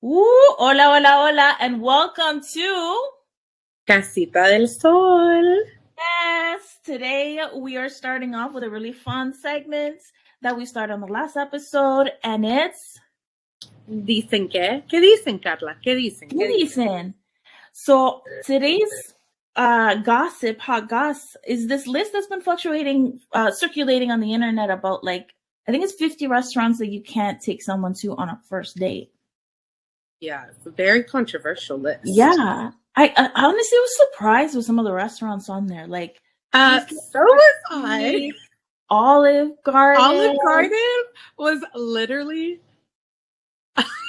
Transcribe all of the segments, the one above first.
Hola, hola, hola, and welcome to Casita del Sol. Yes. Today we are starting off with a really fun segment that we started on the last episode, and it's Dicen que. ¿Qué dicen, Carla? ¿Qué dicen? ¿Qué dicen? Dicen. So today's gossip, hot goss, is this list that's been fluctuating, circulating on the internet about I think it's 50 restaurants that you can't take someone to on a first date. Yeah, it's a very controversial list. Yeah. I honestly was surprised with some of the restaurants on there. So was I. Olive Garden. Olive Garden was literally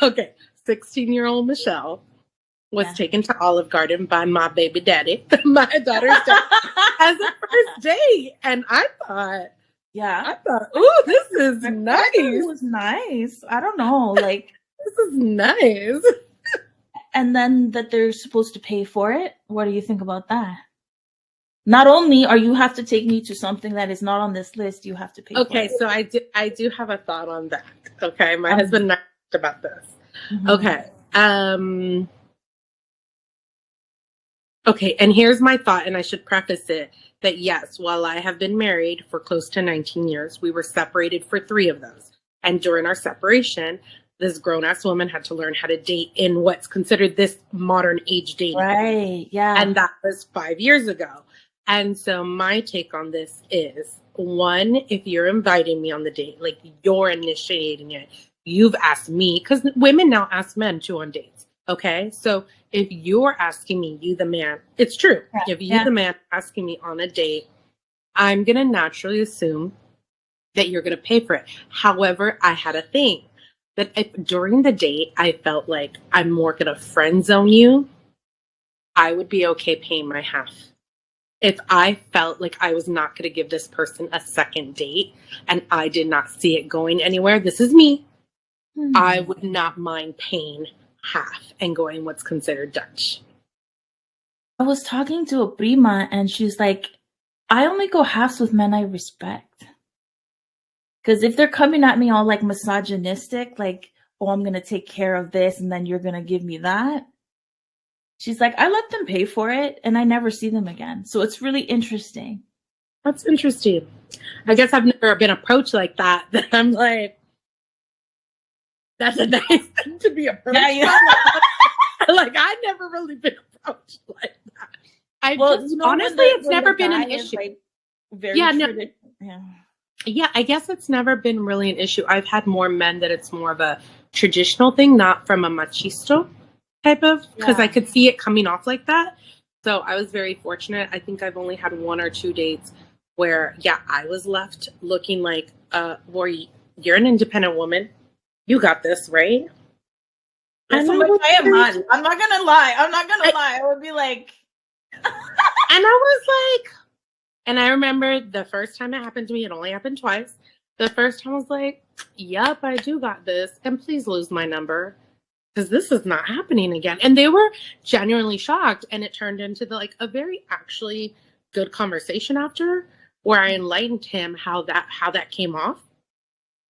okay. 16-year-old Michelle was taken to Olive Garden by my baby daddy, my daughter's dad, as a first date, and I thought, ooh, this is nice. It was nice. I don't know, this is nice. And then that they're supposed to pay for it. What do you think about that? Not only are you have to take me to something that is not on this list, you have to pay for it. Okay, so I do have a thought on that. Okay, my husband asked about this. Mm-hmm. Okay. Okay, and here's my thought, and I should preface it that yes, while I have been married for close to 19 years, we were separated for 3 of those. And during our separation, this grown-ass woman had to learn how to date in what's considered this modern age dating. Right, yeah. And that was 5 years ago. And so my take on this is, 1, if you're inviting me on the date, like you're initiating it, you've asked me, because women now ask men too on dates. Okay, so if you're asking me, you the man, it's true. Yeah. If you the man asking me on a date, I'm going to naturally assume that you're going to pay for it. However, I had a thing that if during the date, I felt like I'm more going to friend zone you, I would be okay paying my half. If I felt like I was not going to give this person a second date and I did not see it going anywhere, this is me, I would not mind paying half and going what's considered Dutch. I was talking to a prima and she's like, I only go halves with men I respect. Because if they're coming at me all like misogynistic, like, oh, I'm going to take care of this and then you're going to give me that. She's like, I let them pay for it and I never see them again. So it's really interesting. That's interesting. I guess I've never been approached like that. That I'm like, that's a nice thing to be approached. Yeah. Like, I've never really been approached like that. Honestly, it's never been an issue. Yeah, I guess it's never been really an issue. I've had more men that it's more of a traditional thing, not from a machisto type of, because I could see it coming off like that. So I was very fortunate. I think I've only had 1 or 2 dates where, I was left looking like, boy, you're an independent woman. You got this, right? And so much I am not. I'm not gonna lie. I would be like, and I was like, and I remember the first time it happened to me, it only happened twice. The first time I was like, yep, I do got this. And please lose my number, because this is not happening again. And they were genuinely shocked. And it turned into a very actually good conversation after, where I enlightened him how that came off,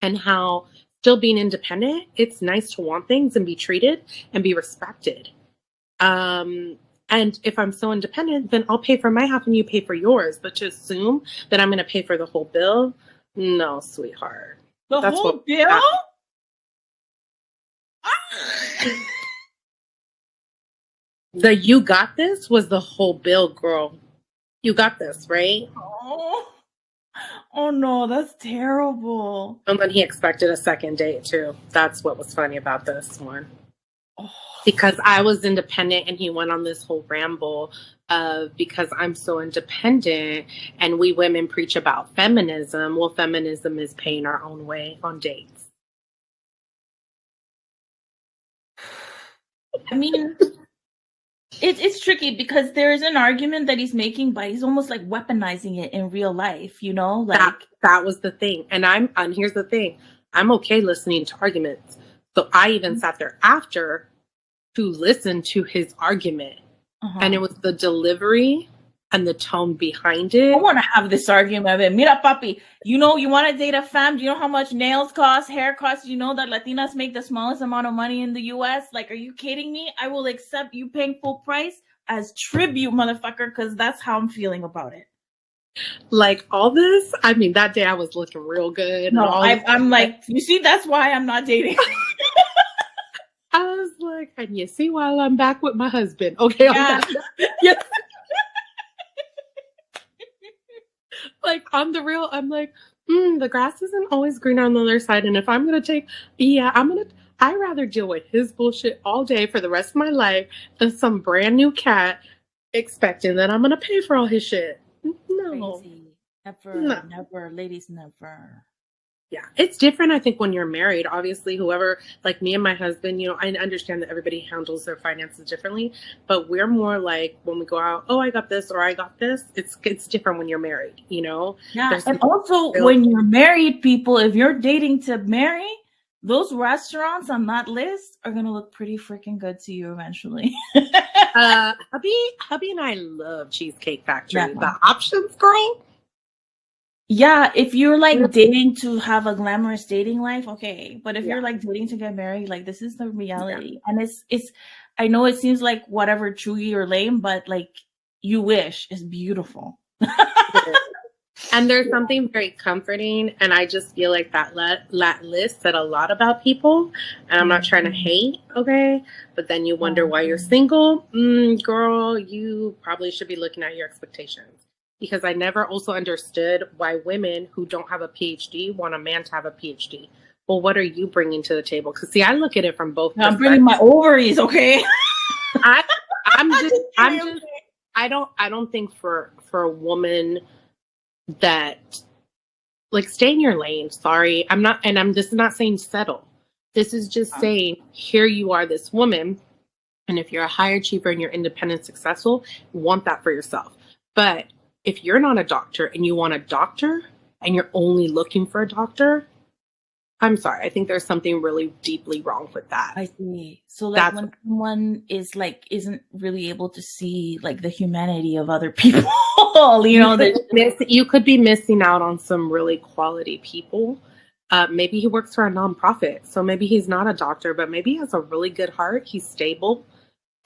and how still being independent, it's nice to want things and be treated and be respected. And if I'm so independent, then I'll pay for my half and you pay for yours. But to assume that I'm going to pay for the whole bill, no, sweetheart. That's whole bill? The you got this was the whole bill, girl. You got this, right? Oh no, that's terrible. And then he expected a second date too. That's what was funny about this one. Because I was independent and he went on this whole ramble of, because I'm so independent and we women preach about feminism. Well, feminism is paying our own way on dates. I mean, it's tricky because there's an argument that he's making, but he's almost like weaponizing it in real life, you know? That was the thing. And here's the thing. I'm okay listening to arguments. So I even sat there after to listen to his argument. And it was the delivery and the tone behind it. I want to have this argument. Mira, papi, you know, you want to date a femme? Do you know how much nails cost, hair costs? You know that Latinas make the smallest amount of money in the U.S.? Like, are you kidding me? I will accept you paying full price as tribute, motherfucker, because that's how I'm feeling about it. Like, all this, I mean, that day I was looking real good. No, I'm like, you see, that's why I'm not dating. I was like, and you see why I'm back with my husband. Okay, Yeah. Yes. Like, on the real, I'm like, the grass isn't always greener on the other side. And if I'm going to I'd rather deal with his bullshit all day for the rest of my life than some brand new cat expecting that I'm going to pay for all his shit. No. Crazy. Never, ladies, never. Yeah, it's different, I think, when you're married. Obviously, whoever, like me and my husband, you know, I understand that everybody handles their finances differently, but we're more like, when we go out, oh, I got this or I got this. It's different when you're married, you know? Yeah, and also when you're married, people, if you're dating to marry, those restaurants on that list are going to look pretty freaking good to you eventually. Hubby and I love Cheesecake Factory. Yeah. The options, girl. Yeah, if you're like dating to have a glamorous dating life, okay. But if you're like dating to get married, like this is the reality. Yeah. And it's I know it seems like whatever chewy or lame, but like you wish is beautiful. And there's something very comforting, and I just feel like that list said a lot about people, and I'm not trying to hate, okay? But then you wonder why you're single. Girl, you probably should be looking at your expectations. Because I never also understood why women who don't have a PhD want a man to have a PhD. Well, what are you bringing to the table? Because see, I look at it from both. I'm bringing my ovaries, okay? I don't think for a woman that, like, stay in your lane. Sorry, this is not saying settle. This is just saying, here you are, this woman, and if you're a high achiever and you're independent, successful, want that for yourself. But if you're not a doctor and you want a doctor and you're only looking for a doctor, I'm sorry. I think there's something really deeply wrong with that. I see. So like when someone is like, isn't really able to see like the humanity of other people, you know, you could be missing out on some really quality people. Maybe he works for a nonprofit. So maybe he's not a doctor, but maybe he has a really good heart. He's stable.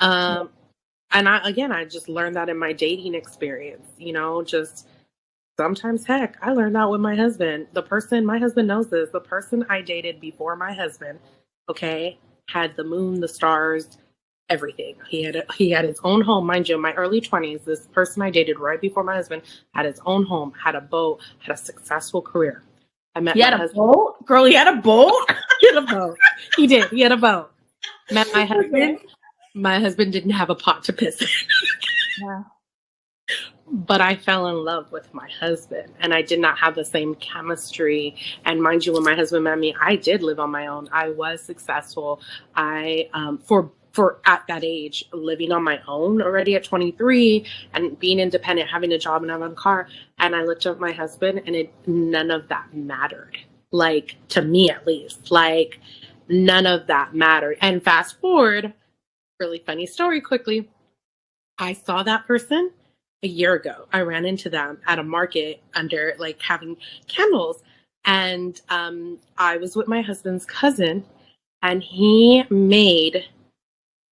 And I just learned that in my dating experience, you know, just sometimes, heck, I learned that with my husband. My husband knows this, the person I dated before my husband, okay, had the moon, the stars, everything. He had his own home, mind you, in my early 20s, this person I dated right before my husband had his own home, had a boat, had a successful career. I met my husband. Boat? Girl, he had a boat? He had a boat. He did. He had a boat. Met my husband. Okay. My husband didn't have a pot to piss in. Yeah. But I fell in love with my husband, and I did not have the same chemistry. And mind you, when my husband met me, I did live on my own. I was successful. I, for at that age, living on my own already at 23 and being independent, having a job and having a car. And I looked at my husband, and none of that mattered. Like, to me at least, like none of that mattered. And fast forward, really funny story quickly. I saw that person a year ago. I ran into them at a market under like having candles. And I was with my husband's cousin, and he made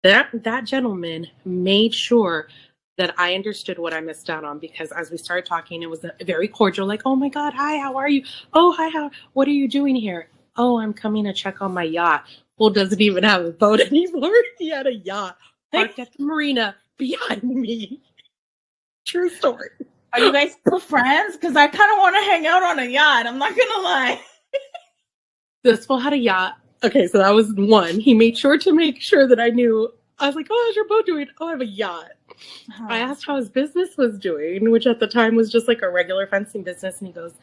that gentleman made sure that I understood what I missed out on, because as we started talking, it was very cordial, like, oh my God, hi, how are you? Oh, hi, what are you doing here? Oh, I'm coming to check on my yacht. Well, doesn't even have a boat anymore. He had a yacht parked at the marina behind me. True story. Are you guys still friends? Because I kind of want to hang out on a yacht. I'm not going to lie. This fool had a yacht. Okay, so that was one. He made sure to make sure that I knew. I was like, oh, how's your boat doing? Oh, I have a yacht. I asked how his business was doing, which at the time was just like a regular fencing business. And he goes,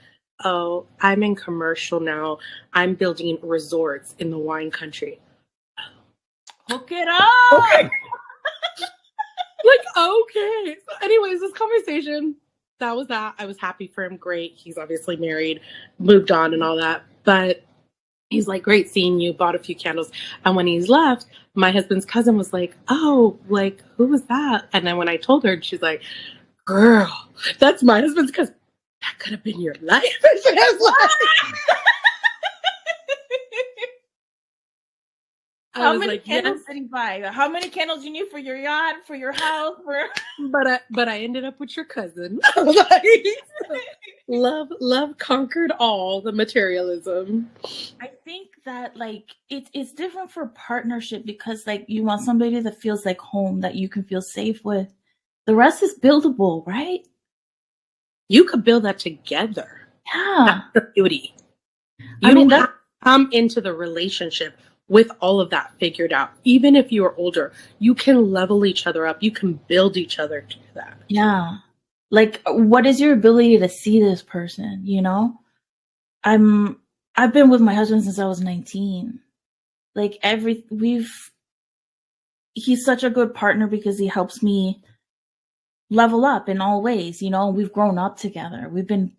oh, I'm in commercial now. I'm building resorts in the wine country. Hook it up. Okay. Like, okay. So anyways, this conversation, that was that. I was happy for him. Great. He's obviously married, moved on and all that. But he's like, great seeing you, bought a few candles. And when he's left, my husband's cousin was like, oh, like, who was that? And then when I told her, she's like, girl, that's my husband's because that could have been your life. How many candles did he buy? How many candles you need for your yacht, for your house? But I ended up with your cousin. Like, love conquered all the materialism. I think that like it's different for partnership because like you want somebody that feels like home, that you can feel safe with. The rest is buildable, right? You could build that together. Yeah. That's the beauty. You don't have to come into the relationship with all of that figured out. Even if you are older, you can level each other up. You can build each other to that. Yeah. Like, what is your ability to see this person, you know? I've been with my husband since I was 19. Like, he's such a good partner because he helps me level up in all ways, you know? We've grown up together. We've been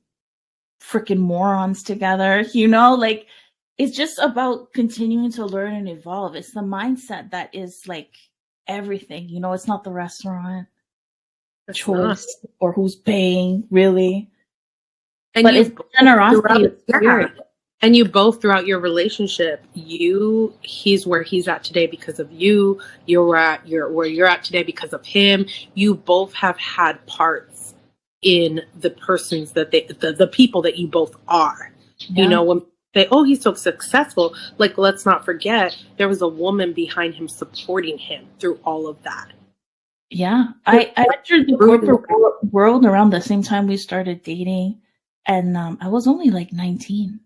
freaking morons together, you know? Like, it's just about continuing to learn and evolve. It's the mindset that is like everything, you know? It's not the restaurant choice or who's paying, really. And but it's generosity. And you both throughout your relationship, he's where he's at today because of you. You're where you're at today because of him. You both have had parts in the persons that the people that you both are. Yeah. You know, when they he's so successful, like, let's not forget there was a woman behind him supporting him through all of that. Yeah. I entered the corporate world around the same time we started dating. And I was only like 19.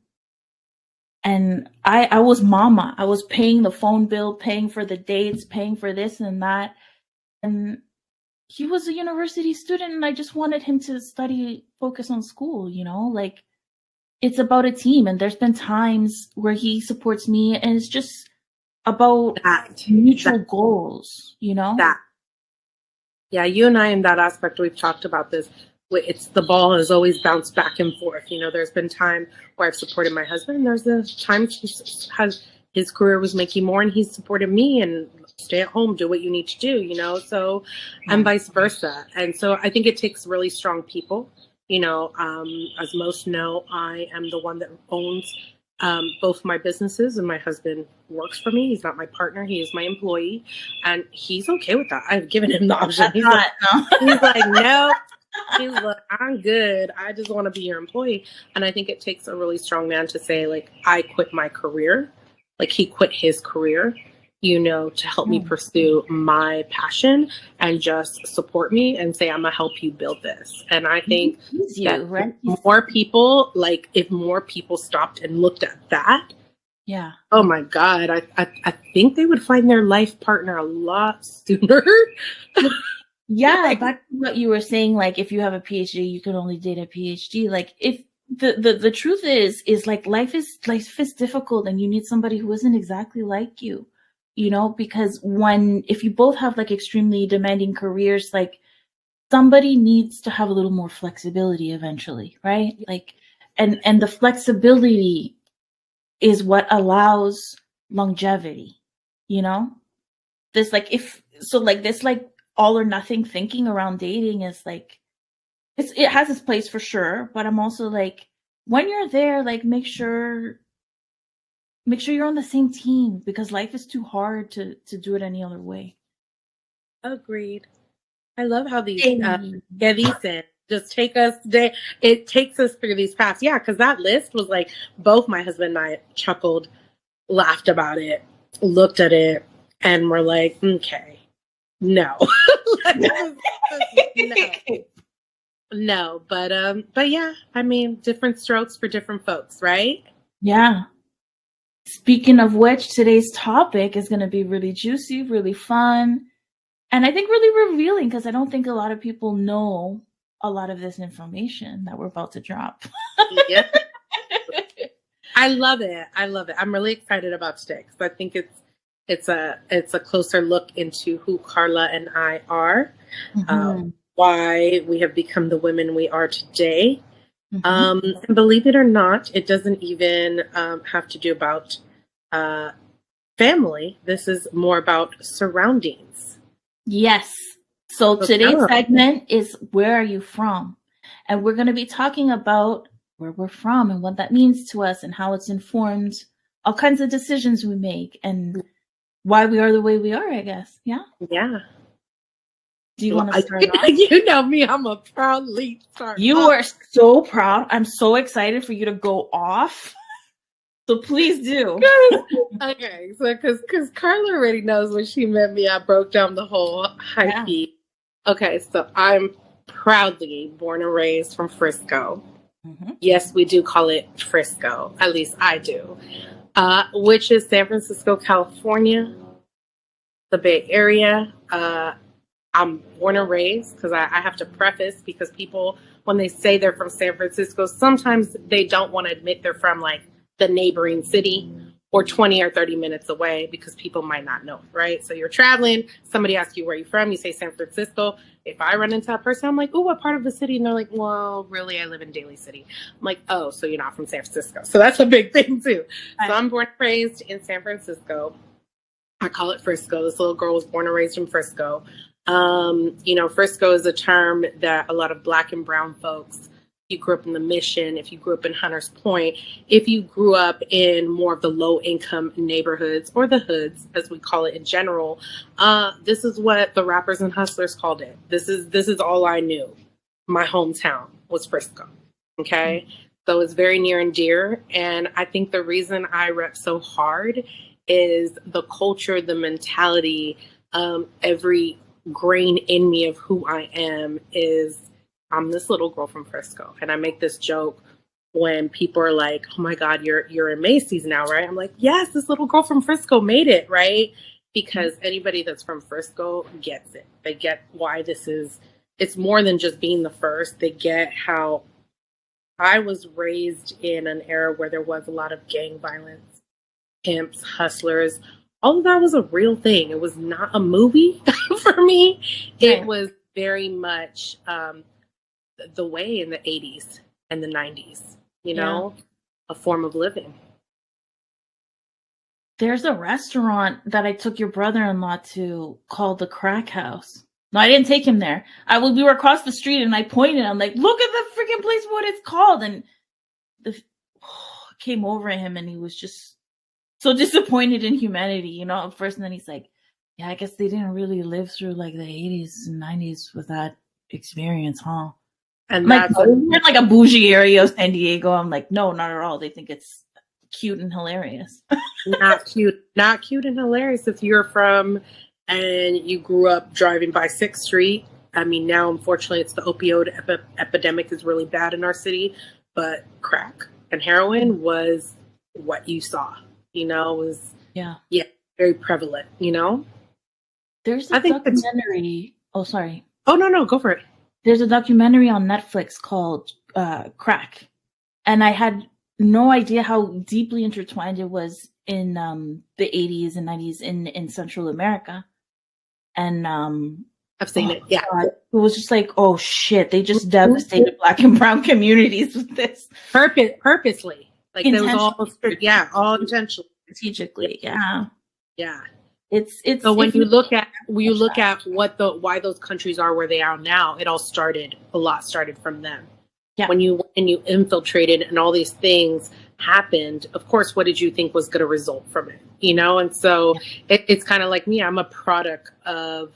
And I was mama. I was paying the phone bill, paying for the dates, paying for this and that. And he was a university student and I just wanted him to focus on school, you know? Like, it's about a team. And there's been times where he supports me and it's just about mutual goals, you know? Yeah, you and I in that aspect, we've talked about this. It's the ball has always bounced back and forth. You know, there's been time where I've supported my husband. And there's the times his career was making more and he's supported me and stay at home, do what you need to do, you know, so, and vice versa. And so I think it takes really strong people, you know, as most know, I am the one that owns both my businesses and my husband works for me. He's not my partner. He is my employee and he's okay with that. I've given him the option. He's like, no. He's like, I'm good. I just want to be your employee. And I think it takes a really strong man to say, like, I quit my career. Like, he quit his career, you know, to help me pursue my passion and just support me and say, I'm going to help you build this. And I think more people, like, if more people stopped and looked at that, yeah. Oh my God. I think they would find their life partner a lot sooner. Yeah, back to what you were saying, like, if you have a PhD, you can only date a PhD. Like, if the truth is like life is difficult and you need somebody who isn't exactly like you, you know, because if you both have like extremely demanding careers, like somebody needs to have a little more flexibility eventually, right? Like, and the flexibility is what allows longevity, you know? This all or nothing thinking around dating is like, it has its place for sure, but I'm also like, when you're there, like, make sure you're on the same team because life is too hard to do it any other way. Agreed. I love how these Dicen just take us. It takes us through these paths. Yeah, because that list was like both my husband and I chuckled, laughed about it, looked at it, and we're like, okay, no, no. But yeah, I mean, different strokes for different folks, right? Yeah. Speaking of which, today's topic is going to be really juicy, really fun. And I think really revealing because I don't think a lot of people know a lot of this information that we're about to drop. Yeah. I love it. I'm really excited about today because I think it's a closer look into who Carla and I are, why we have become the women we are today. And believe it or not, it doesn't even have to do about family. This is more about surroundings. Yes. So today's segment is where are you from? And we're going to be talking about where we're from and what that means to us and how it's informed all kinds of decisions we make and why we are the way we are, I guess. Yeah? Yeah. Do you want to start off? You know me, I'm a proud lead start. You are so proud. I'm so excited for you to go off. So please do. Okay, so because Carla already knows when she met me, I broke down the whole hierarchy. Yeah. Okay, so I'm proudly born and raised from Frisco. Mm-hmm. Yes, we do call it Frisco. At least I do. Which is San Francisco, California, the Bay Area. I'm born and raised because I have to preface because people, when they say they're from San Francisco, sometimes they don't want to admit they're from like the neighboring city or 20 or 30 minutes away because people might not know, right? So you're traveling, somebody asks you where you're from, you say San Francisco. If I run into a person, I'm like, oh, what part of the city? And they're like, well, really, I live in Daly City. I'm like, oh, so you're not from San Francisco. So that's a big thing too. So I'm born and raised in San Francisco. I call it Frisco. This little girl was born and raised in Frisco. Frisco is a term that a lot of Black and brown folks, if you grew up in the Mission, if you grew up in Hunters Point, if you grew up in more of the low income neighborhoods or the hoods, as we call it in general, this is what the rappers and hustlers called it. This is all I knew. My hometown was Frisco. Okay. So it's very near and dear. And I think the reason I rep so hard is the culture, the mentality, every grain in me of who I am is I'm this little girl from Frisco. And I make this joke when people are like, oh my God, you're in Macy's now, right? I'm like, yes, this little girl from Frisco made it, right? Because anybody that's from Frisco gets it. They get why it's more than just being the first. They get how I was raised in an era where there was a lot of gang violence, pimps, hustlers. All of that was a real thing. It was not a movie for me. Right. It was very much the way in the 80s and the 90s, a form of living. There's a restaurant that I took your brother-in-law to called the Crack House. No, I didn't take him there. We were across the street and I pointed. I'm like, look at the freaking place, what it's called. And came over him and he was just so disappointed in humanity, at first. And then he's like, yeah, I guess they didn't really live through like the 80s and 90s with that experience, huh? And that's we're in like a bougie area of San Diego. I'm like, no, not at all. They think it's cute and hilarious. Not cute and hilarious if you're from and you grew up driving by 6th Street. I mean, now, unfortunately, it's the opioid epidemic is really bad in our city, but crack and heroin was what you saw. Was very prevalent, There's a documentary. Oh, sorry. Oh, no, go for it. There's a documentary on Netflix called Crack. And I had no idea how deeply intertwined it was in the 80s and 90s in Central America. And I've seen it. Yeah. God, it was just like, oh shit, they just devastated Black and brown communities with this. Purposely. Like there was all intentional, strategically, yeah. It's so when you look at why those countries are where they are now, a lot started from them. Yeah. When you infiltrated and all these things happened, of course, what did you think was going to result from it? And so it's kind of like me. I'm a product of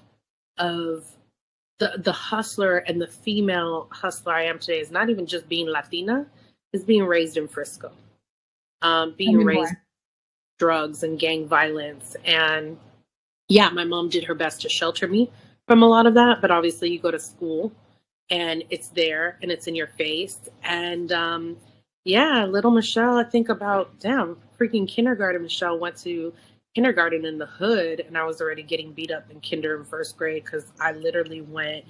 the hustler, and the female hustler I am today is not even just being Latina, is being raised in Frisco. Being raised drugs and gang violence. And my mom did her best to shelter me from a lot of that. But obviously you go to school and it's there and it's in your face. And little Michelle, I think about, freaking kindergarten. Michelle went to kindergarten in the hood and I was already getting beat up in kinder and first grade because I literally went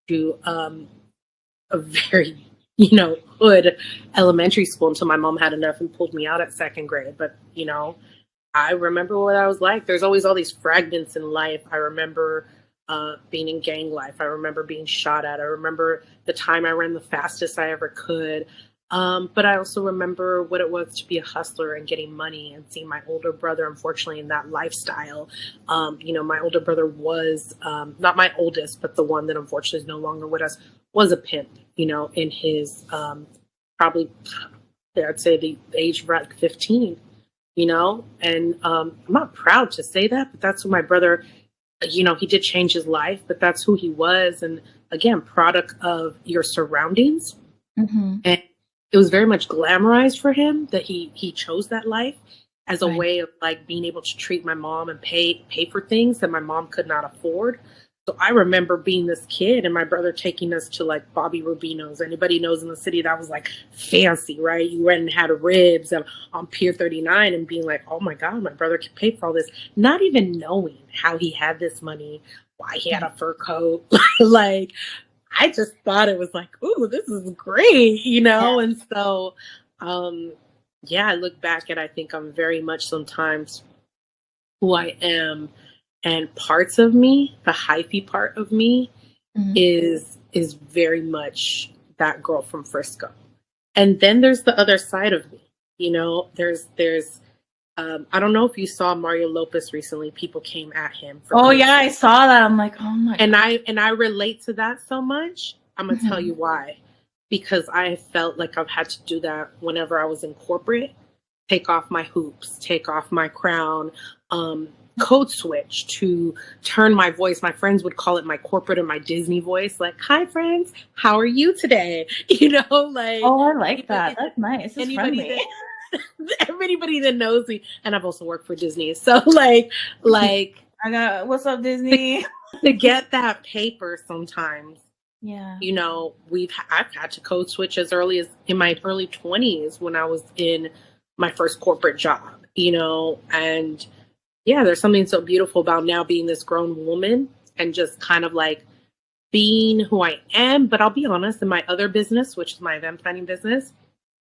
to a very hood elementary school until my mom had enough and pulled me out at 2nd grade. But, I remember what I was like. There's always all these fragments in life. I remember being in gang life. I remember being shot at. I remember the time I ran the fastest I ever could. But I also remember what it was to be a hustler and getting money and seeing my older brother, unfortunately, in that lifestyle. My older brother was not my oldest, but the one that unfortunately is no longer with us, was a pimp, in his probably, I'd say the age of like 15, and I'm not proud to say that, but that's who my brother, he did change his life, but that's who he was. And again, product of your surroundings. Mm-hmm. And it was very much glamorized for him that he chose that life as a Right. way of like being able to treat my mom and pay for things that my mom could not afford. So I remember being this kid and my brother taking us to like Bobby Rubino's. Anybody knows in the city that was like fancy, right? You went and had ribs on Pier 39 and being like, oh my God, my brother can pay for all this. Not even knowing how he had this money, why he had a fur coat. Like, I just thought it was like, ooh, this is great, Yeah. And so, I look back and I think I'm very much sometimes who I am, and parts of me, the hyphy part of me, Mm-hmm. is very much that girl from Frisco. And then there's the other side of me, there's I don't know if you saw Mario Lopez recently. People came at him for Oh yeah, I saw that. I'm like, oh my and God. I relate to that so much. I'm gonna tell you why. Because I felt like I've had to do that whenever I was in corporate. Take off my hoops, take off my crown, code switch to turn my voice. My friends would call it my corporate or my Disney voice. Like, hi friends, how are you today? Like, Oh, I like that. That's nice. It's anybody friendly. anybody that knows me, and I've also worked for Disney. So like I got what's up, Disney? to get that paper sometimes, Yeah. I've had to code switch as early as in my early 20s when I was in my first corporate job, and there's something so beautiful about now being this grown woman and just kind of like being who I am. But I'll be honest, in my other business, which is my event planning business,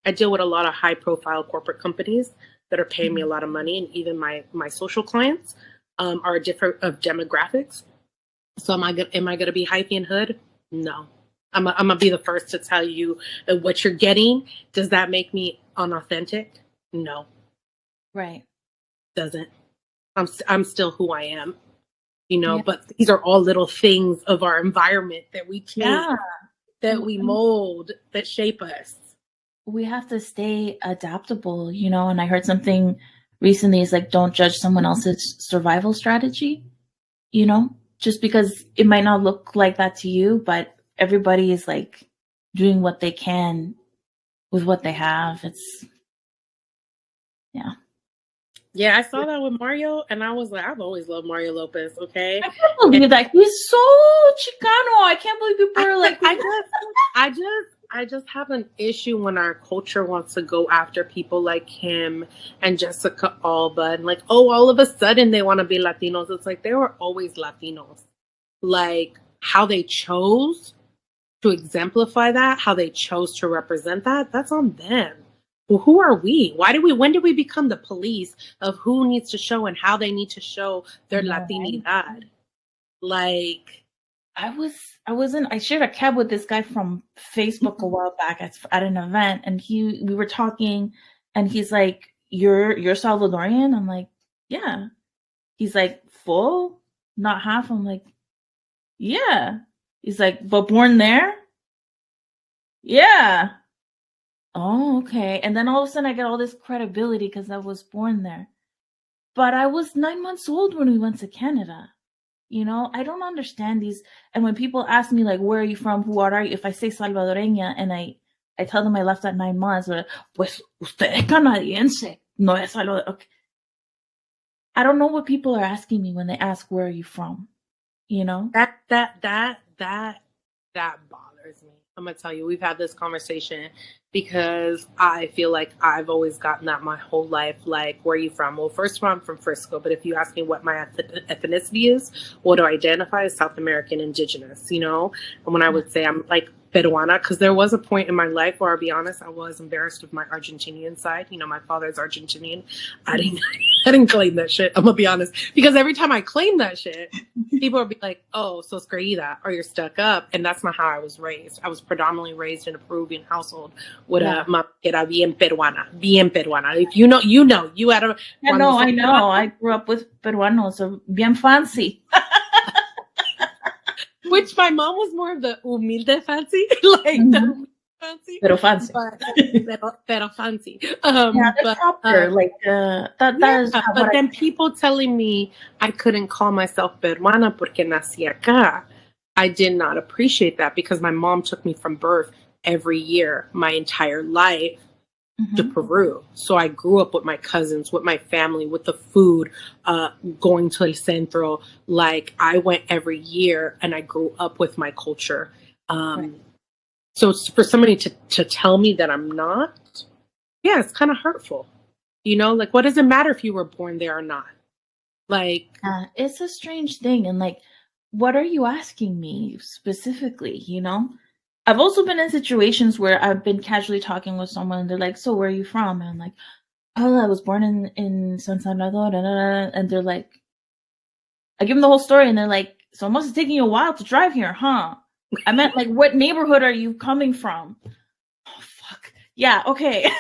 I deal with a lot of high profile corporate companies that are paying me a lot of money. And even my social clients are different of demographics. So am I gonna be hypey and hood? No. I'm gonna be the first to tell you what you're getting. Does that make me unauthentic? No. Right. Doesn't. I'm still who I am, Yeah. but these are all little things of our environment that we take, that we mold, that shape us. We have to stay adaptable, and I heard something recently is like, don't judge someone else's survival strategy, just because it might not look like that to you, but everybody is like doing what they can with what they have. Yeah, I saw that with Mario, and I was like, I've always loved Mario Lopez. Okay, I can't believe that he's so Chicano. I can't believe people are like, I just have an issue when our culture wants to go after people like him and Jessica Alba, and like, oh, all of a sudden they want to be Latinos. It's like they were always Latinos. Like how they chose to exemplify that, how they chose to represent that, that's on them. Well, who are we? When did we become the police of who needs to show and how they need to show their Latinidad? Like, I shared a cab with this guy from Facebook a while back at an event, and we were talking, and he's like, you're Salvadorian? I'm like, yeah. He's like, full, not half. I'm like, yeah. He's like, but born there? Yeah. Oh, okay. And then all of a sudden I get all this credibility because I was born there. But I was 9 months old when we went to Canada. I don't understand these. And when people ask me, like, where are you from? Who are you? If I say Salvadoreña and I tell them I left at 9 months, they're like, pues usted es canadiense. No es Salvador. Okay. I don't know what people are asking me when they ask, where are you from? That bothers me. I'm going to tell you, we've had this conversation because I feel like I've always gotten that my whole life. Like, where are you from? Well, first of all, I'm from Frisco. But if you ask me what my ethnicity is, what do I identify as? South American indigenous, And when I would say I'm like Peruana, because there was a point in my life where, I'll be honest, I was embarrassed of my Argentinian side. My father's Argentinian. I didn't claim that shit. I'm going to be honest. Because every time I claim that shit, people would be like, oh, sos creída, or you're stuck up. And that's not how I was raised. I was predominantly raised in a Peruvian household with a mama que era bien peruana, bien peruana. If you know, you know. You had a... I know. I grew up with Peruanos, so bien fancy. Which my mom was more of the humilde fancy, like the fancy. Pero fancy. Pero fancy. But proper, like that is but then people telling me I couldn't call myself peruana porque nací acá. I did not appreciate that because my mom took me from birth every year, my entire life, to Peru. So I grew up with my cousins, with my family, with the food, going to El Centro. Like I went every year and I grew up with my culture. So for somebody to tell me that I'm not, yeah, it's kind of hurtful. You know, like what does it matter if you were born there or not? Like, it's a strange thing. And like, what are you asking me specifically? You know? I've also been in situations where I've been casually talking with someone and they're like, so where are you from? And I'm like, oh, I was born in San Salvador. And they're like, I give them the whole story and they're like, so it must have taken you a while to drive here, huh? I meant like, what neighborhood are you coming from? Oh, fuck. Yeah, okay.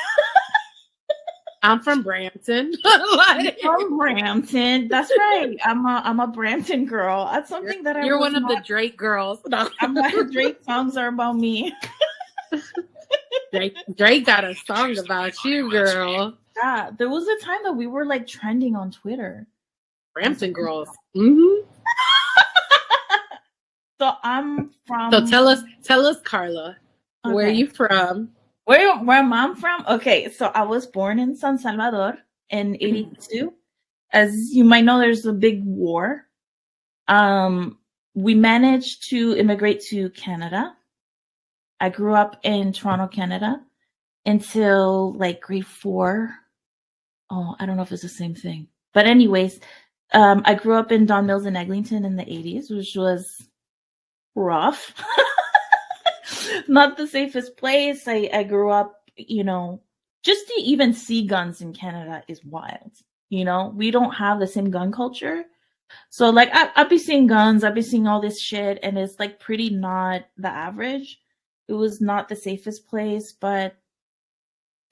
I'm from Brampton. Like, from Brampton. That's right. I'm a Brampton girl. That's something that you're one of the Drake girls. No. Drake songs are about me. Drake got a song about you, girl. Yeah, there was a time that we were like trending on Twitter. Brampton girls. So I'm from. So tell us, Carla, where are you from? Where am I from? Okay, so I was born in San Salvador in 82. As you might know, there's a big war. We managed to immigrate to Canada. I grew up in Toronto, Canada until like grade 4. Oh, I don't know if it's the same thing. But anyways, I grew up in Don Mills and Eglinton in the 80s, which was rough. Not the safest place. I grew up, you know, just to even see guns in Canada is wild. You know, we don't have the same gun culture. So like I'd be seeing guns, I'd be seeing all this shit, and it's like pretty not the average. It was not the safest place, but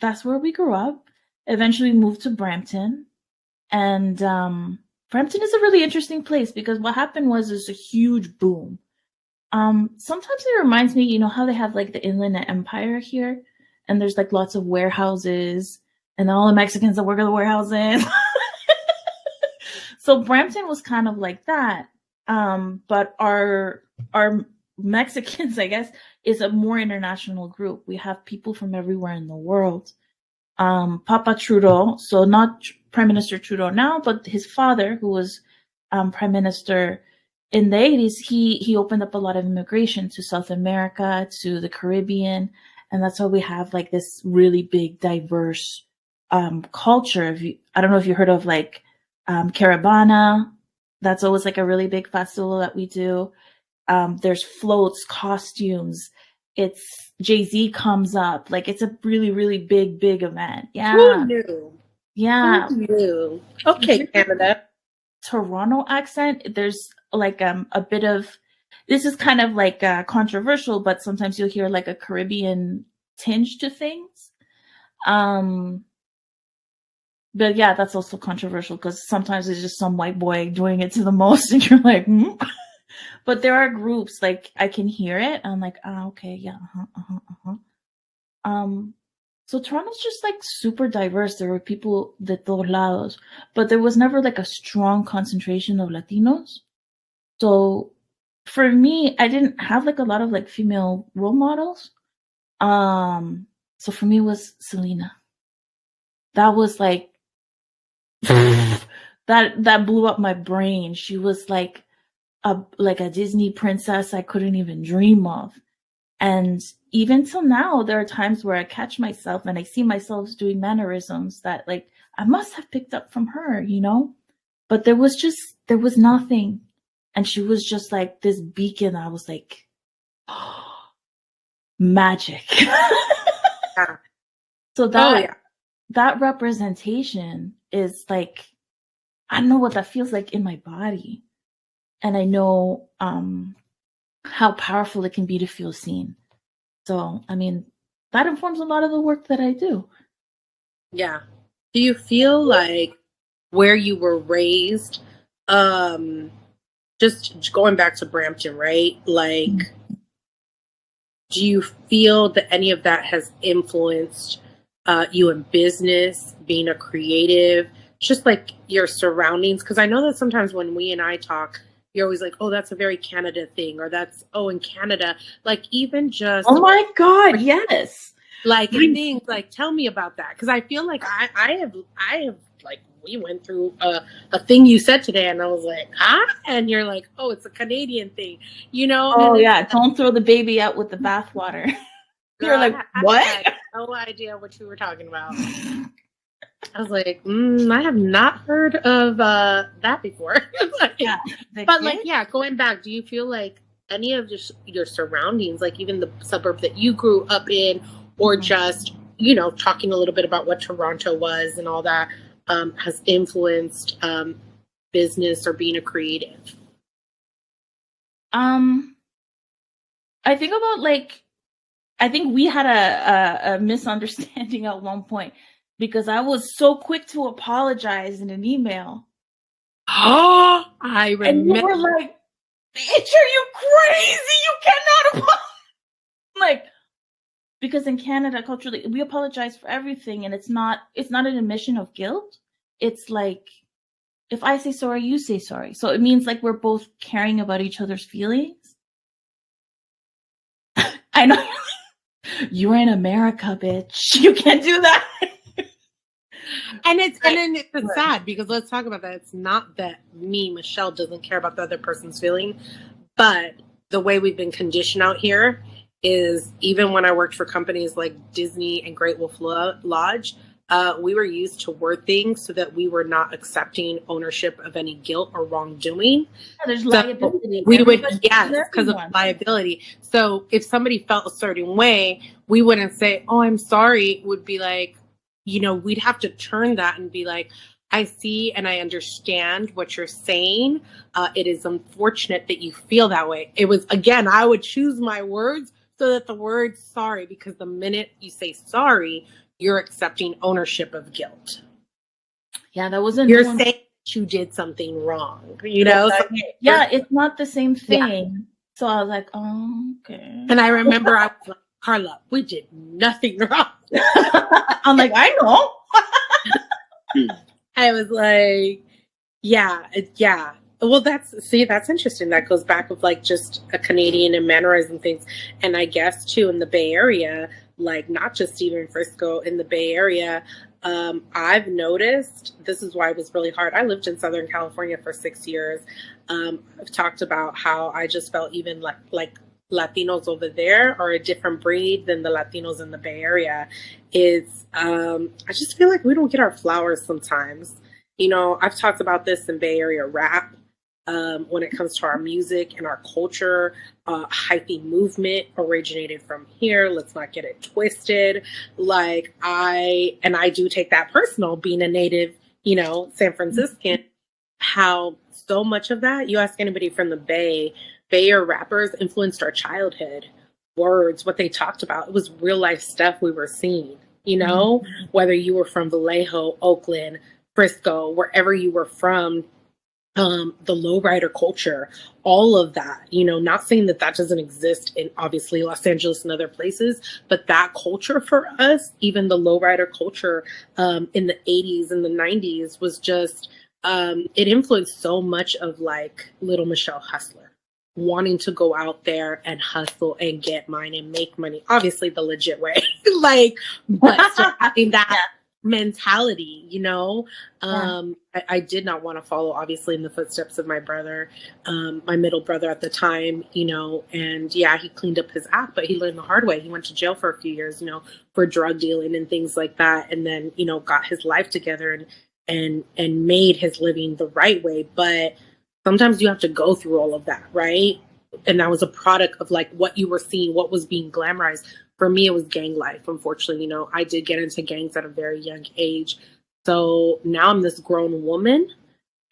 that's where we grew up. Eventually moved to Brampton. And Brampton is a really interesting place because what happened was there's a huge boom. Sometimes it reminds me, you know, how they have like the Inland Empire here, and there's like lots of warehouses, and all the Mexicans that work at the warehouses. So Brampton was kind of like that. But our Mexicans, I guess, is a more international group. We have people from everywhere in the world. Papa Trudeau, so not Prime Minister Trudeau now, but his father, who was Prime Minister in the 80s, he opened up a lot of immigration to South America, to the Caribbean, and that's why we have like this really big, diverse culture. I don't know if you heard of like Caravana. That's always like a really big festival that we do. There's floats, costumes. It's Jay-Z comes up. Like it's a really, really big event. Yeah. Who knew? Yeah. Who knew? Okay, Canada. Toronto accent. There's like a bit of, this is kind of like controversial, but sometimes you'll hear like a Caribbean tinge to things. But yeah, that's also controversial because sometimes it's just some white boy doing it to the most, and you're like, But there are groups like I can hear it. I'm like, okay, yeah, So Toronto's just like super diverse. There were people de todos lados, but there was never like a strong concentration of Latinos. So for me, I didn't have like a lot of like female role models. So for me it was Selena. That was like that blew up my brain. She was like a Disney princess I couldn't even dream of. And even till now, there are times where I catch myself and I see myself doing mannerisms that like I must have picked up from her, you know? But there was nothing. And she was just like this beacon. I was like, oh, magic. Yeah. So that representation is like, I don't know what that feels like in my body. and I know how powerful it can be to feel seen. So, I mean, that informs a lot of the work that I do. Yeah. Do you feel like where you were raised, just going back to Brampton, right? Like, do you feel that any of that has influenced you in business, being a creative, just like your surroundings? Because I know that sometimes when we and I talk, you're always like, oh, that's a very Canada thing, or that's, oh, in Canada, like even just, oh my God, yes. like things like, tell me about that. Because I feel like I have like, we went through a thing you said today, and I was like, huh? And you're like, oh, it's a Canadian thing, you know? Oh and yeah, don't throw the baby out with the bathwater. You're like, what? I had no idea what you were talking about. I was like, I have not heard of that before. Like, Yeah, but like, yeah, going back, do you feel like any of your surroundings, like even the suburb that you grew up in, or just, you know, talking a little bit about what Toronto was and all that, has influenced business or being a creative? I think about like, I think we had a misunderstanding at one point because I was so quick to apologize in an email. Oh, I remember. And you were like, bitch, are you crazy? You cannot apologize. Like, because in Canada, culturally, we apologize for everything, and it's not an admission of guilt. It's like, if I say sorry, you say sorry. So it means like we're both caring about each other's feelings. I know. You're in America, bitch. You can't do that. And then it's sad because let's talk about that. It's not that me, Michelle, doesn't care about the other person's feeling, but the way we've been conditioned out here is even when I worked for companies like Disney and Great Wolf Lodge, we were used to word things so that we were not accepting ownership of any guilt or wrongdoing. Yeah, there's liability. We would, yes, because of liability. So if somebody felt a certain way, we wouldn't say, oh, I'm sorry. It would be like, you know, we'd have to turn that and be like, I see and I understand what you're saying. It is unfortunate that you feel that way. It was, again, I would choose my words so that the word sorry, because the minute you say sorry, you're accepting ownership of guilt. Yeah, that wasn't. You're saying you did something wrong, you know? So, yeah, it's not the same thing. Yeah. So I was like, oh, okay. And I remember I was like, Carla, we did nothing wrong. I'm like, I know. I was like, yeah. Well, that's interesting. That goes back with like just a Canadian and mannerism things. And I guess too, in the Bay Area, like not just even Frisco, in the Bay Area, I've noticed, this is why it was really hard. I lived in Southern California for 6 years. I've talked about how I just felt even like Latinos over there are a different breed than the Latinos in the Bay Area. I just feel like we don't get our flowers sometimes. You know, I've talked about this in Bay Area rap. When it comes to our music and our culture, hyphy movement originated from here. Let's not get it twisted. Like I do take that personal, being a native, you know, San Franciscan, how so much of that, you ask anybody from the Bay Area rappers influenced our childhood, words, what they talked about. It was real life stuff we were seeing, you know, whether you were from Vallejo, Oakland, Frisco, wherever you were from. The lowrider culture, all of that, you know, not saying that doesn't exist in obviously Los Angeles and other places, but that culture for us, even the lowrider culture in the 80s and the 90s was just, it influenced so much of like little Michelle Hustler, wanting to go out there and hustle and get mine and make money, obviously the legit way, like, but still having that mentality, you know. I did not want to follow obviously in the footsteps of my brother, my middle brother at the time, you know, and yeah, he cleaned up his act, but he learned the hard way. He went to jail for a few years, you know, for drug dealing and things like that, and then, you know, got his life together and made his living the right way. But sometimes you have to go through all of that, right? And that was a product of like what you were seeing, what was being glamorized. For me, it was gang life. Unfortunately, you know, I did get into gangs at a very young age. So now I'm this grown woman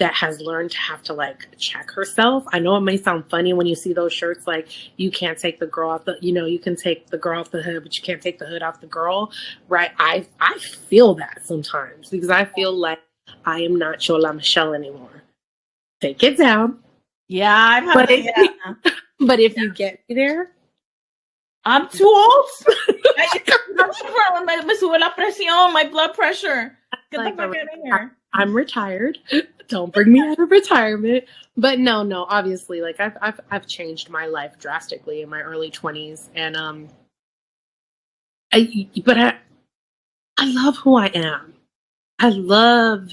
that has learned to have to like check herself. I know it may sound funny when you see those shirts like you can't take the girl off the, you know, you can take the girl off the hood, but you can't take the hood off the girl, right? I feel that sometimes because I feel like I am not Chola Michelle anymore. Take it down. Yeah, I've had but if you get me there, I'm too old. Me sube la presión, my blood pressure. Get the fuck out of here. I'm retired. Don't bring me out of retirement. But no, obviously, like I've changed my life drastically in my early 20s, and I love who I am. I love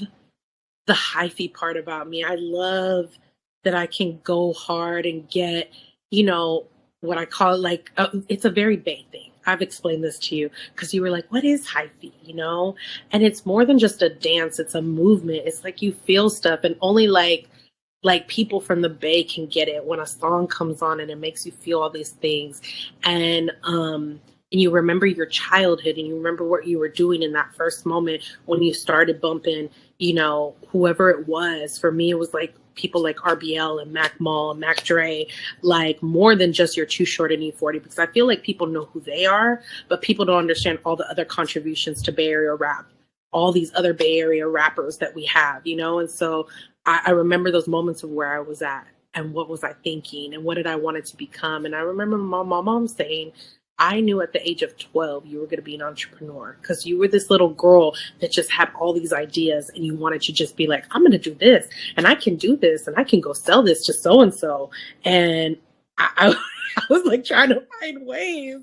the hyphy part about me. I love that I can go hard and get, you know, what I call like it's a very big thing. I've explained this to you because you were like, what is hyphy, you know? And it's more than just a dance. It's a movement. It's like you feel stuff, and only like people from the Bay can get it when a song comes on and it makes you feel all these things. And you remember your childhood and you remember what you were doing in that first moment when you started bumping, you know, whoever it was. For me, it was like people like RBL and Mac Mall and Mac Dre, like more than just your Too Short and E40, because I feel like people know who they are, but people don't understand all the other contributions to Bay Area rap, all these other Bay Area rappers that we have, you know? And so I remember those moments of where I was at and what was I thinking and what did I want it to become. And I remember my mom saying, I knew at the age of 12 you were going to be an entrepreneur because you were this little girl that just had all these ideas and you wanted to just be like, I'm going to do this and I can do this and I can go sell this to so-and-so. And I was like trying to find ways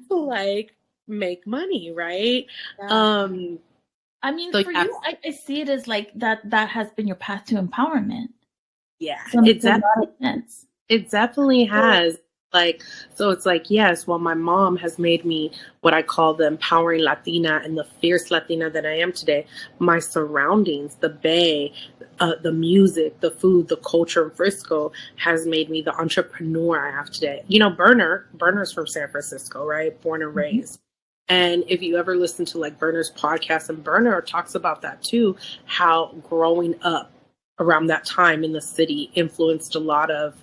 to like make money, right? Yeah. I mean, so for you, I see it as like that has been your path to empowerment. Yeah, it definitely has. Like, so it's like, yes, well, my mom has made me what I call the empowering Latina and the fierce Latina that I am today. My surroundings, the Bay, the music, the food, the culture in Frisco has made me the entrepreneur I have today. You know, Burner's from San Francisco, right? Born and raised. And if you ever listen to like Burner's podcast, and Burner talks about that too, how growing up around that time in the city influenced a lot of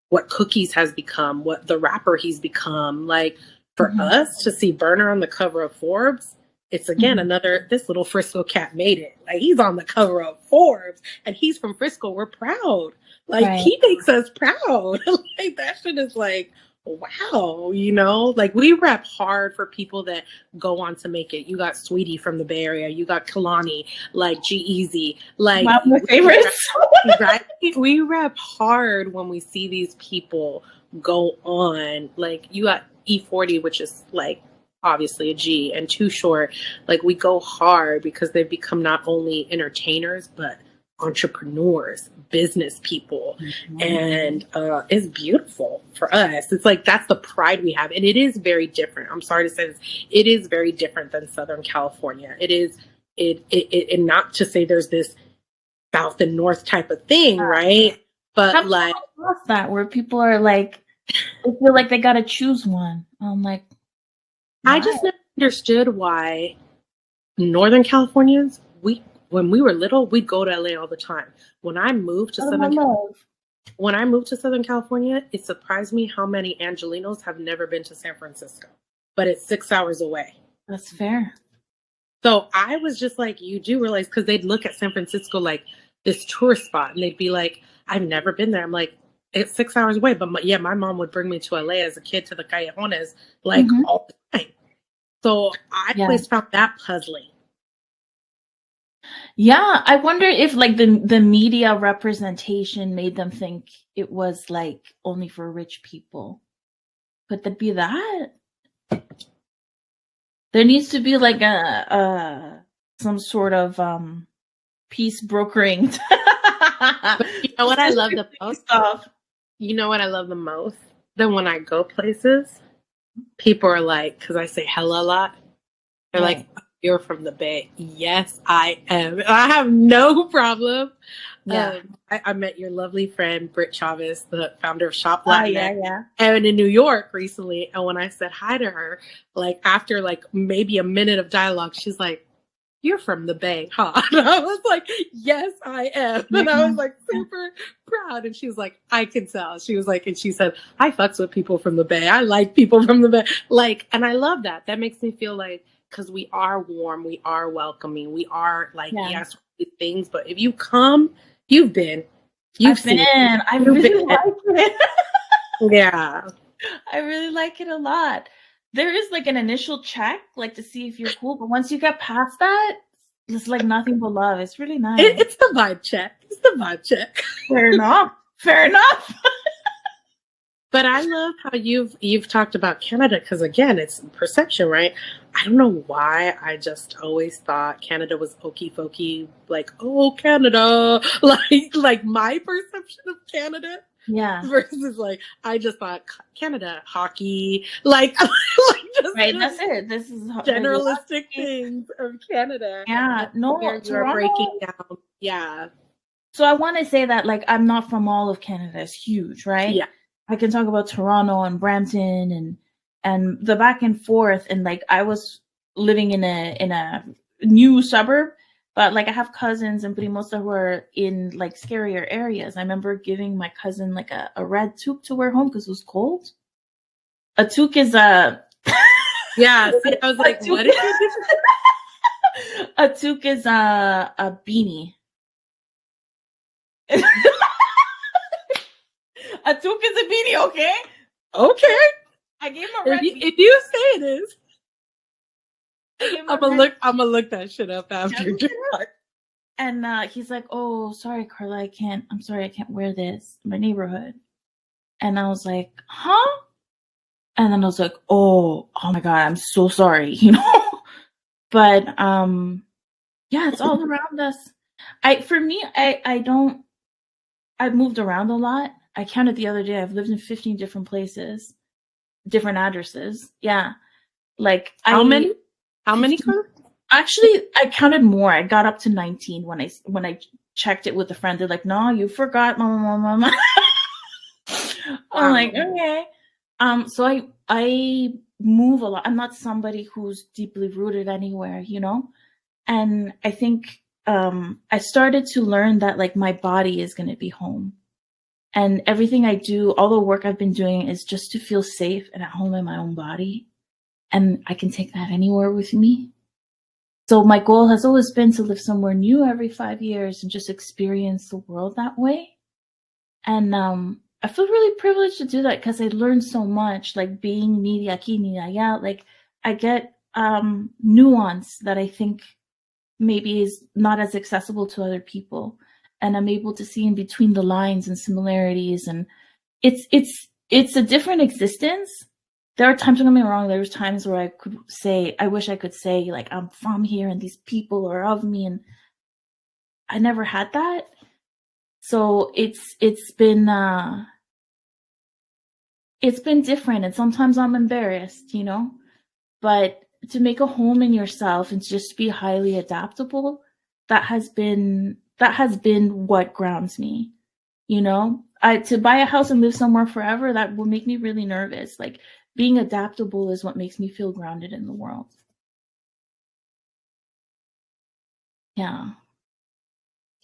what Cookies has become, what the rapper he's become. Like for us to see Burner on the cover of Forbes, it's again another, this little Frisco cat made it. Like he's on the cover of Forbes and he's from Frisco. We're proud. Like he makes us proud. Like that shit is like, wow, you know, like we rap hard for people that go on to make it. You got Sweetie from the Bay Area, you got Kalani, like G-Eazy, like one of my favorites. Right? We rap hard when we see these people go on. Like you got E40, which is like obviously a G, and Too Short. Like we go hard because they've become not only entertainers but entrepreneurs, business people, and it's beautiful for us. It's like that's the pride we have, and it is very different. I'm sorry to say this, it is very different than Southern California. It is and not to say there's this South and North type of thing, right? But like that where people are like, they feel like they gotta choose one. I'm like, I just never understood why Northern Californians, when we were little, we'd go to LA all the time. When I moved to Southern California, it surprised me how many Angelinos have never been to San Francisco, but it's 6 hours away. That's fair. So I was just like, you do realize, because they'd look at San Francisco like this tourist spot, and they'd be like, I've never been there. I'm like, it's 6 hours away, but my mom would bring me to LA as a kid to the Callejones like all the time. So I always found that puzzling. Yeah, I wonder if like the media representation made them think it was like only for rich people. Could that be that? There needs to be like some sort of peace brokering. But you know what I love the most? You know what I love the most? Then when I go places, people are like, because I say hella a lot, they're like, you're from the Bay. Yes, I am. I have no problem. Yeah. I met your lovely friend, Britt Chavez, the founder of Shop Latinx, and in New York recently. And when I said hi to her, like after like maybe a minute of dialogue, she's like, you're from the Bay, huh? And I was like, yes, I am. And I was like super proud. And she was like, I can tell. She was like, and she said, I fucks with people from the Bay. I like people from the Bay. Like, and I love that. That makes me feel like, because we are warm, we are welcoming, we are like, yes, things, but if you come, you've been. I've been. I really like it. Yeah. I really like it a lot. There is like an initial check, like to see if you're cool, but once you get past that, it's like nothing but love. It's really nice. It's the vibe check. It's the vibe check. Fair enough. Fair enough. But I love how you've talked about Canada, because again, it's perception, right? I don't know why I just always thought Canada was okey dokey, like, oh, Canada, like my perception of Canada. Yeah. Versus like, I just thought Canada, hockey, like just right. That's it. This is generalistic things of Canada. Yeah. No, you are breaking down. Yeah. So I want to say that, like, I'm not from all of Canada. It's huge, right? Yeah. I can talk about Toronto and Brampton and the back and forth. And like, I was living in a new suburb, but like I have cousins and primos who are in like scarier areas. I remember giving my cousin like a red toque to wear home because it was cold. A toque is a yeah. See, I was like, what is it? A toque is a beanie. A toque is a beanie, okay? Okay. I gave him a red. If you say it is, I'm gonna look that shit up after. And he's like, "Oh, sorry, Carla, I'm sorry, I can't wear this in my neighborhood." And I was like, "Huh?" And then I was like, "Oh my God, I'm so sorry," you know. But yeah, it's all around us. I've moved around a lot. I counted the other day. I've lived in 15 different places, different addresses. Yeah. Like how many? How many? Actually, I counted more. I got up to 19 when I checked it with a friend. They're like, "No, you forgot, mama." I'm like, okay. So I move a lot. I'm not somebody who's deeply rooted anywhere, you know? And I think I started to learn that like my body is going to be home. And everything I do, all the work I've been doing is just to feel safe and at home in my own body. And I can take that anywhere with me. So my goal has always been to live somewhere new every 5 years and just experience the world that way. And I feel really privileged to do that because I learned so much, like being ni de aquí ni de allá. Like I get nuance that I think maybe is not as accessible to other people. And I'm able to see in between the lines and similarities. And it's a different existence. There are times, don't get me wrong, there's times where I wish I could say, like, I'm from here and these people are of me. And I never had that. So it's been different. And sometimes I'm embarrassed, you know, but to make a home in yourself and just be highly adaptable, that has been what grounds me, you know. To buy a house and live somewhere forever, that will make me really nervous. Like being adaptable is what makes me feel grounded in the world. Yeah.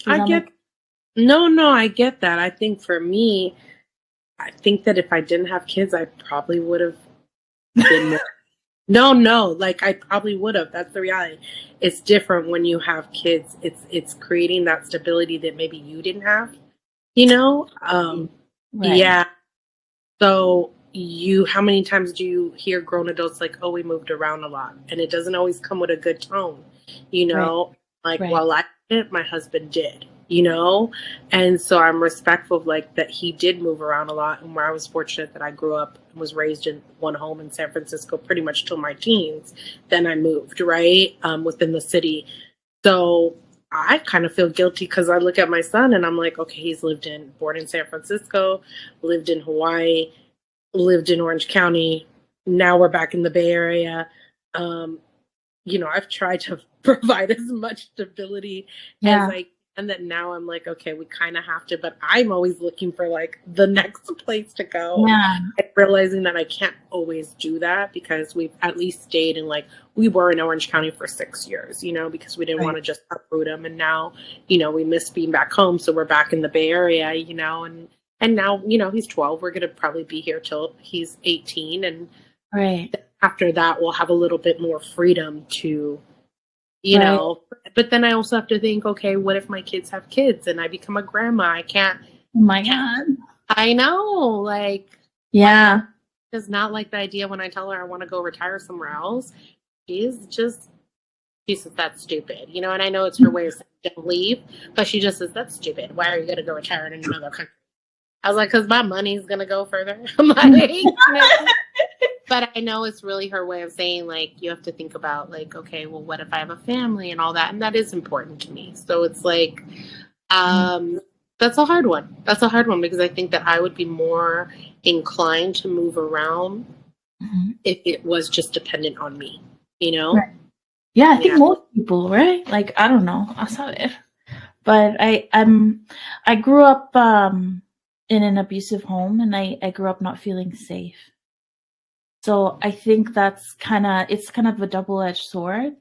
I get that. I think for me, I think that if I didn't have kids, I probably would have been more. No, like I probably would have. That's the reality. It's different when you have kids. It's creating that stability that maybe you didn't have, you know? Right. Yeah. So how many times do you hear grown adults like, "Oh, we moved around a lot," and it doesn't always come with a good tone, you know? Right. Like, well, I didn't, my husband did, you know? And so I'm respectful of like that he did move around a lot, and where I was fortunate that I grew up and was raised in one home in San Francisco pretty much till my teens. Then I moved, right, within the city. So I kind of feel guilty because I look at my son and I'm like, okay, he's born in San Francisco, lived in Hawaii, lived in Orange County. Now we're back in the Bay Area. You know, I've tried to provide as much stability as I And that now I'm like, okay, we kind of have to, but I'm always looking for like the next place to go. Yeah. And realizing that I can't always do that because we've at least stayed in like, we were in Orange County for 6 years, you know, because we didn't want to just uproot him. And now, you know, we miss being back home. So we're back in the Bay Area, you know, and now, you know, he's 12. We're going to probably be here till he's 18. And after that, we'll have a little bit more freedom to, you know, but then I also have to think, okay, what if my kids have kids and I become a grandma? I can't. Oh my God. I know. Like, yeah. Does not like the idea when I tell her I want to go retire somewhere else. She says, that's stupid. You know, and I know it's her way of saying don't leave, but she just says, that's stupid. Why are you going to go retire in another country? I was like, because my money's going to go further. I'm like, you know? But I know it's really her way of saying, like, you have to think about, like, okay, well, what if I have a family and all that? And that is important to me. So it's like, that's a hard one. That's a hard one because I think that I would be more inclined to move around if it was just dependent on me, you know? Right. Yeah, I think most people, right? Like, I don't know. I'll saber. But I grew up in an abusive home, and I grew up not feeling safe. So I think it's kind of a double-edged sword.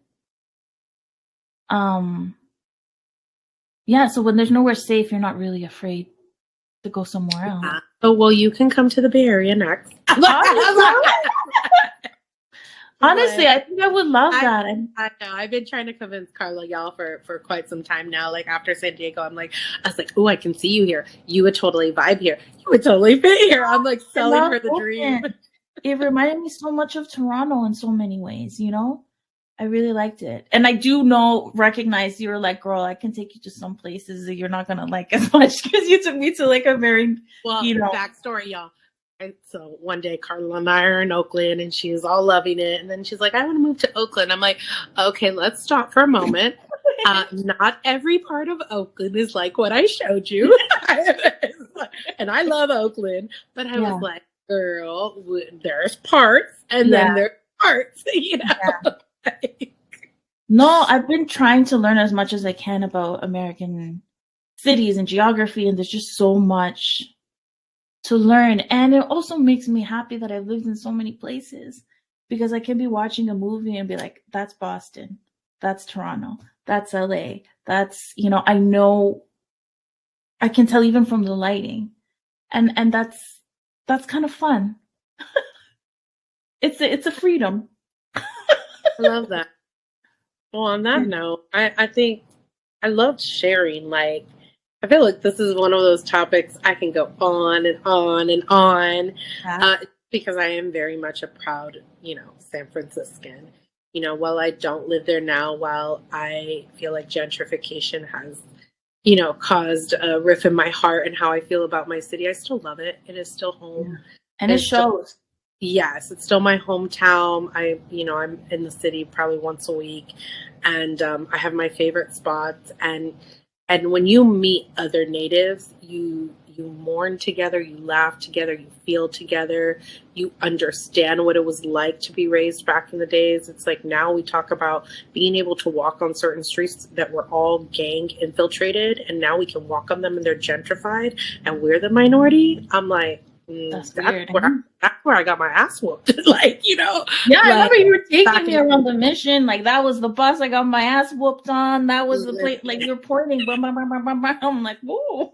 Yeah, so when there's nowhere safe, you're not really afraid to go somewhere else. Oh, well, you can come to the Bay Area next. Honestly, I think I would love that. I know. I've been trying to convince Carla, y'all, for quite some time now. Like after San Diego, I was like, oh, I can see you here. You would totally vibe here. You would totally fit here. I'm like selling her the dream. It reminded me so much of Toronto in so many ways, you know? I really liked it. And I do recognize you were like, girl, I can take you to some places that you're not going to like as much because you took me to like a very, backstory, y'all. And so one day Carla and I are in Oakland and she's all loving it. And then she's like, I want to move to Oakland. I'm like, okay, let's stop for a moment. Not every part of Oakland is like what I showed you. And I love Oakland. But I was like, girl, there's parts and then there's parts, you know? Yeah. No, I've been trying to learn as much as I can about American cities and geography. And there's just so much to learn. And it also makes me happy that I've lived in so many places because I can be watching a movie and be like, that's Boston, that's Toronto, that's LA, that's, you know, I can tell even from the lighting. And that's kind of fun. It's a freedom. I love that. Well, on that note, I think I love sharing. Like, I feel like this is one of those topics I can go on and on and on because I am very much a proud, you know, San Franciscan. You know, while I don't live there now, while I feel like gentrification has, you know, caused a rift in my heart and how I feel about my city, I still love it. It is still home. Yeah. And it shows. Yes, it's still my hometown. I'm in the city probably once a week, and I have my favorite spots. And when you meet other natives, you mourn together, you laugh together, you feel together, you understand what it was like to be raised back in the days. It's like now we talk about being able to walk on certain streets that were all gang infiltrated, and now we can walk on them and they're gentrified, and we're the minority. I'm like, that's weird. That's where I got my ass whooped. Like, you know. Yeah, I remember you were taking me around the Mission. Like, that was the bus I got my ass whooped on. That was the place. Like, you're pointing. I'm like, whoa.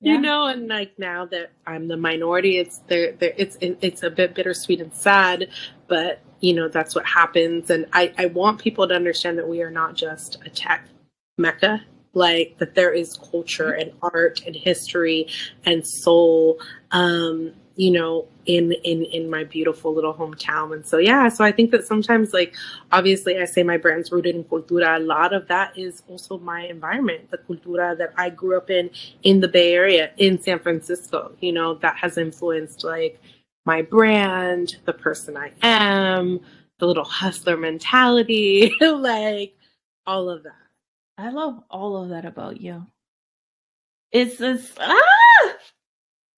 You know, and like now that I'm the minority, it's a bit bittersweet and sad, but you know, that's what happens. And I want people to understand that we are not just a tech mecca. Like that there is culture and art and history and soul, you know, in my beautiful little hometown. And so, so I think that sometimes, like, obviously I say my brand's rooted in cultura. A lot of that is also my environment, the cultura that I grew up in the Bay Area, in San Francisco, you know, that has influenced like my brand, the person I am, the little hustler mentality, like all of that. I love all of that about you. It's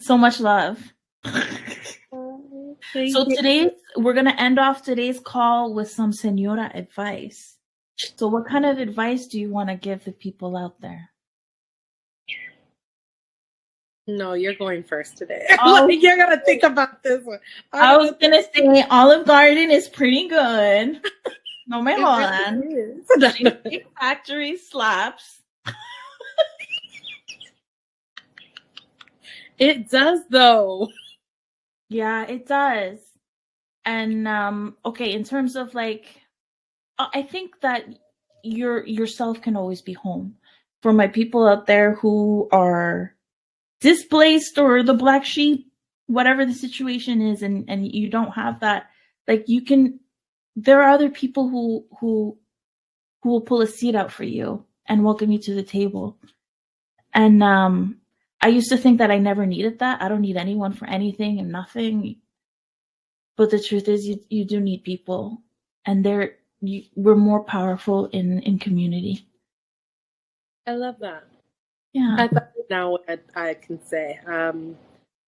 so much love. So today we're gonna end off today's call with some Senora Advice. So what kind of advice do you want to give the people out there? No, you're going first today. Oh, Like, you're gonna think about this one. I was gonna say Olive Garden is pretty good. No me jodan. Cheesecake Factory slaps. It does though. Yeah, it does. And okay, in terms of like, I think that yourself can always be home. For my people out there who are displaced or the black sheep, whatever the situation is, and you don't have that, like you can. There are other people who will pull a seat out for you and welcome you to the table. And I used to think that I never needed that. I don't need anyone for anything and nothing. But the truth is, you do need people, and we're more powerful in community. I love that. Yeah. I thought now what I can say.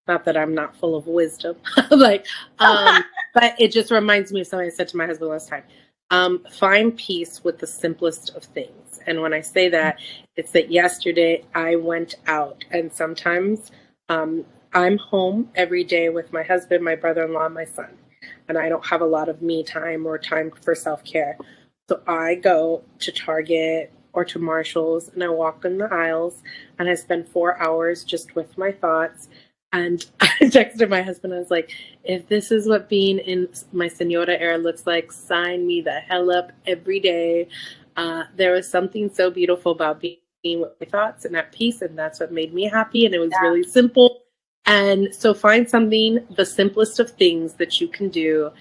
Not that I'm not full of wisdom, like, but it just reminds me of something I said to my husband last time. Find peace with the simplest of things. And when I say that, it's that yesterday I went out, and sometimes I'm home every day with my husband, my brother-in-law, and my son, and I don't have a lot of me time or time for self-care. So I go to Target or to Marshall's, and I walk in the aisles, and I spend 4 hours just with my thoughts. And I texted my husband, I was like, if this is what being in my Senora era looks like, sign me the hell up every day. There was something so beautiful about being with my thoughts and at peace, and that's what made me happy, and it was really simple. And so find something, the simplest of things that you can do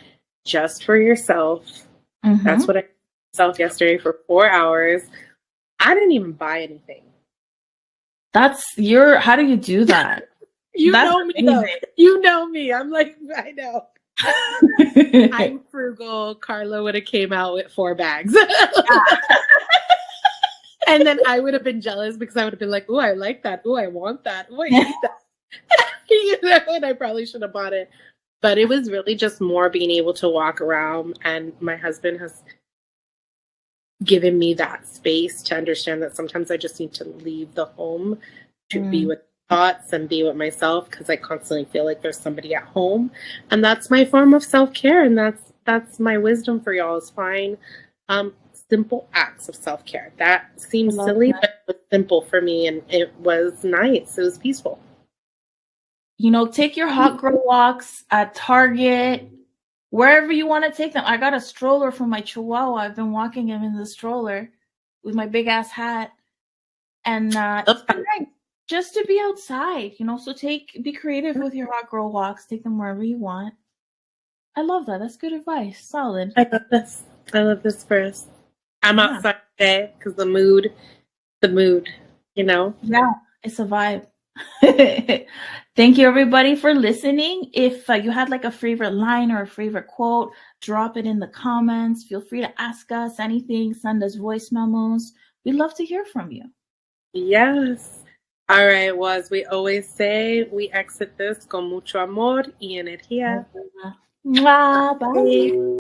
just for yourself. Mm-hmm. That's what I did myself yesterday for 4 hours. I didn't even buy anything. How do you do that? You know me, though. You know me. I'm like, I know. I'm frugal. Carla would have came out with 4 bags. And then I would have been jealous because I would have been like, oh, I like that. Oh, I want that. Oh, I need that. You know, and I probably should have bought it. But it was really just more being able to walk around. And my husband has given me that space to understand that sometimes I just need to leave the home to be with thoughts and be with myself, because I constantly feel like there's somebody at home, and that's my form of self-care, and that's my wisdom for y'all, is find simple acts of self-care. That seems silly, but it was simple for me, and it was nice. It was peaceful. You know, take your hot girl walks at Target, wherever you want to take them. I got a stroller for my Chihuahua. I've been walking him in the stroller with my big ass hat, and it's been nice. Just to be outside, you know, so be creative with your hot girl walks. Take them wherever you want. I love that. That's good advice. Solid. I love this for us. I'm outside today because the mood, you know? Yeah, it's a vibe. Thank you, everybody, for listening. If you had like a favorite line or a favorite quote, drop it in the comments. Feel free to ask us anything. Send us voice memos. We'd love to hear from you. Yes. All right. Well, as we always say, we exit this con mucho amor y energía. Bye.